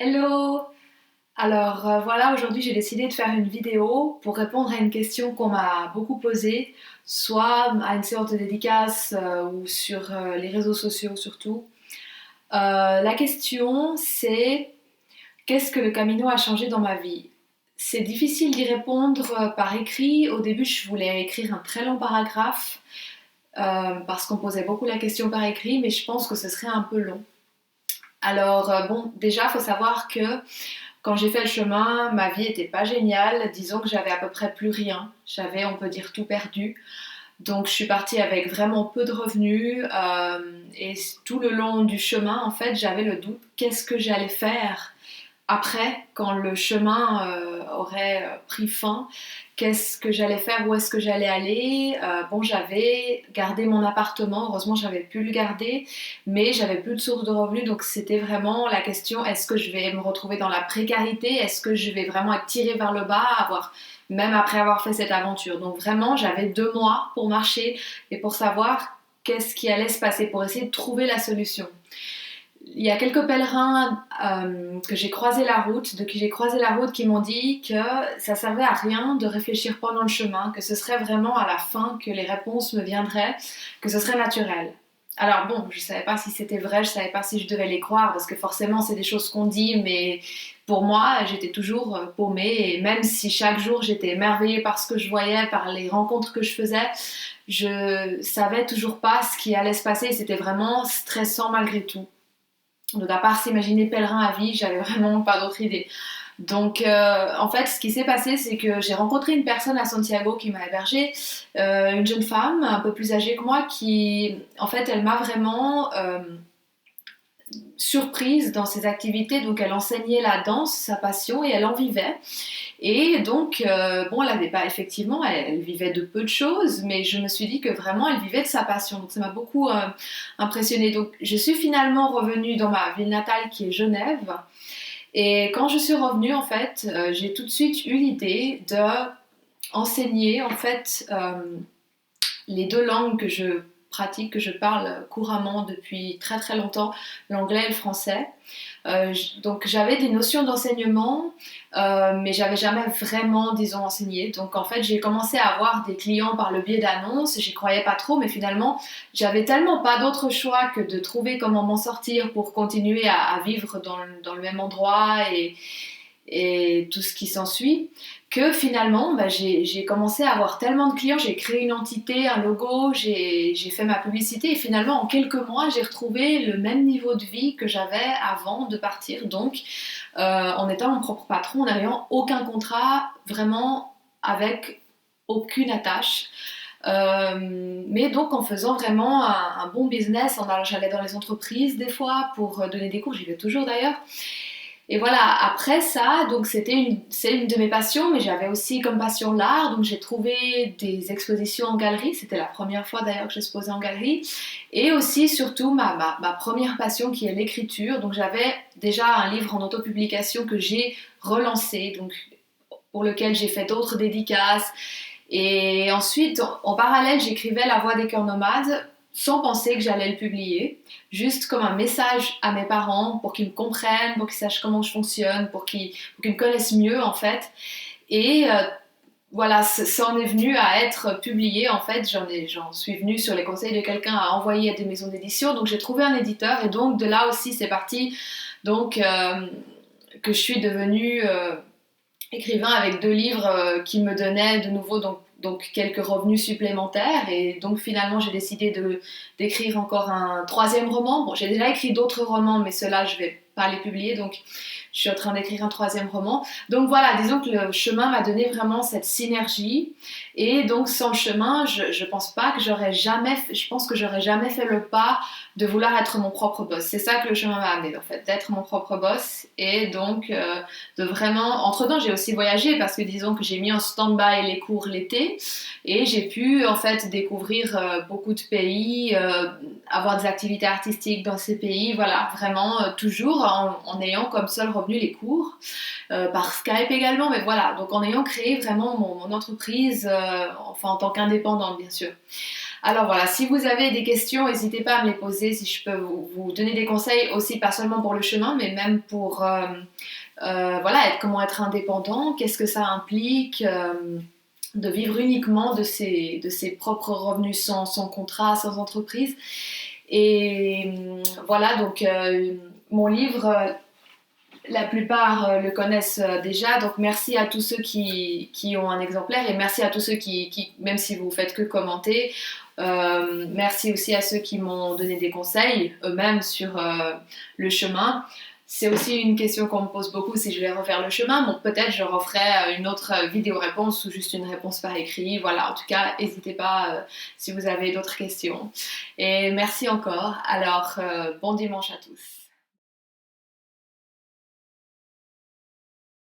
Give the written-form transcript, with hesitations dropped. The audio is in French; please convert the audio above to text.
Hello! Alors voilà, aujourd'hui j'ai décidé de faire une vidéo pour répondre à une question qu'on m'a beaucoup posée, soit à une séance de dédicace ou sur les réseaux sociaux surtout. La question c'est qu'est-ce que le Camino a changé dans ma vie? C'est difficile d'y répondre par écrit. Au début je voulais écrire un très long paragraphe parce qu'on posait beaucoup la question par écrit, mais je pense que ce serait un peu long. Alors bon, déjà il faut savoir que quand j'ai fait le chemin, ma vie était pas géniale. Disons que j'avais à peu près plus rien. J'avais, on peut dire, tout perdu. Donc je suis partie avec vraiment peu de revenus et tout le long du chemin, en fait, j'avais le doute qu'est-ce que j'allais faire après, quand le chemin aurait pris fin, qu'est-ce que j'allais faire, où est-ce que j'allais aller. Bon, j'avais gardé mon appartement, heureusement j'avais pu le garder, mais j'avais plus de source de revenus, donc c'était vraiment la question, est-ce que je vais me retrouver dans la précarité, est-ce que je vais vraiment être tirée vers le bas, même après avoir fait cette aventure. Donc vraiment, j'avais 2 mois pour marcher et pour savoir qu'est-ce qui allait se passer, pour essayer de trouver la solution. Il y a quelques pèlerins que j'ai croisé la route, de qui j'ai croisé la route, qui m'ont dit que ça servait à rien de réfléchir pendant le chemin, que ce serait vraiment à la fin que les réponses me viendraient, que ce serait naturel. Alors bon, je savais pas si c'était vrai, je savais pas si je devais les croire, parce que forcément c'est des choses qu'on dit, mais pour moi j'étais toujours paumée, et même si chaque jour j'étais émerveillée par ce que je voyais, par les rencontres que je faisais, je savais toujours pas ce qui allait se passer, c'était vraiment stressant malgré tout. Donc à part s'imaginer pèlerin à vie, j'avais vraiment pas d'autre idée. Donc en fait, ce qui s'est passé, c'est que j'ai rencontré une personne à Santiago qui m'a hébergée, une jeune femme un peu plus âgée que moi, qui en fait, elle m'a vraiment surprise dans ses activités. Donc elle enseignait la danse, sa passion, et elle en vivait. Et donc, bon, elle avait pas, effectivement, elle vivait de peu de choses, mais je me suis dit que vraiment, elle vivait de sa passion. Donc, ça m'a beaucoup impressionnée. Donc, je suis finalement revenue dans ma ville natale qui est Genève. Et quand je suis revenue, en fait, j'ai tout de suite eu l'idée de enseigner, en fait, les deux langues que je pratique, que je parle couramment depuis très très longtemps, l'anglais et le français. Donc j'avais des notions d'enseignement, mais j'avais jamais vraiment, disons, enseigné. Donc en fait, j'ai commencé à avoir des clients par le biais d'annonces. J'y croyais pas trop, mais finalement, j'avais tellement pas d'autre choix que de trouver comment m'en sortir pour continuer à vivre dans le même endroit et tout ce qui s'ensuit, que finalement bah, j'ai commencé à avoir tellement de clients, j'ai créé une entité, un logo, j'ai fait ma publicité et finalement en quelques mois j'ai retrouvé le même niveau de vie que j'avais avant de partir, donc en étant mon propre patron, en n'ayant aucun contrat, vraiment avec aucune attache. Mais donc en faisant vraiment un bon business, j'allais dans les entreprises des fois pour donner des cours, j'y vais toujours d'ailleurs. Et voilà, après ça, donc c'est une de mes passions, mais j'avais aussi comme passion l'art, donc j'ai trouvé des expositions en galerie, c'était la première fois d'ailleurs que j'exposais en galerie, et aussi surtout ma première passion qui est l'écriture, donc j'avais déjà un livre en autopublication que j'ai relancé, donc pour lequel j'ai fait d'autres dédicaces, et ensuite en parallèle j'écrivais La Voix des cœurs nomades, sans penser que j'allais le publier, juste comme un message à mes parents pour qu'ils me comprennent, pour qu'ils sachent comment je fonctionne, pour qu'ils me connaissent mieux en fait. Et voilà, ça en est venu à être publié en fait. J'en suis venue sur les conseils de quelqu'un à envoyer à des maisons d'édition. Donc j'ai trouvé un éditeur et donc de là aussi c'est parti. Donc que je suis devenue écrivain avec 2 livres qui me donnaient de nouveau donc quelques revenus supplémentaires et donc finalement j'ai décidé d'écrire encore un troisième roman. Bon, j'ai déjà écrit d'autres romans mais ceux-là je vais pas les publier, donc je suis en train d'écrire un troisième roman. Donc voilà, disons que le chemin m'a donné vraiment cette synergie et donc sans le chemin je pense pas que je pense que j'aurais jamais fait le pas de vouloir être mon propre boss. C'est ça que le chemin m'a amené en fait, d'être mon propre boss et donc de vraiment... Entre-temps, j'ai aussi voyagé parce que disons que j'ai mis en stand-by les cours l'été et j'ai pu en fait découvrir beaucoup de pays, avoir des activités artistiques dans ces pays, voilà, vraiment toujours en ayant comme seul revenu les cours, par Skype également, mais voilà, donc en ayant créé vraiment mon entreprise, enfin en tant qu'indépendante bien sûr. Alors voilà, si vous avez des questions, n'hésitez pas à me les poser, si je peux vous donner des conseils aussi, pas seulement pour le chemin, mais même pour voilà, comment être indépendant, qu'est-ce que ça implique, de vivre uniquement de ses propres revenus sans contrat, sans entreprise. Et voilà, donc mon livre, la plupart le connaissent déjà, donc merci à tous ceux qui ont un exemplaire et merci à tous ceux même si vous faites que commenter, merci aussi à ceux qui m'ont donné des conseils eux-mêmes sur le chemin. C'est aussi une question qu'on me pose beaucoup si je vais refaire le chemin. Bon, peut-être je referai une autre vidéo-réponse ou juste une réponse par écrit. Voilà, en tout cas, n'hésitez pas si vous avez d'autres questions. Et merci encore. Alors, bon dimanche à tous.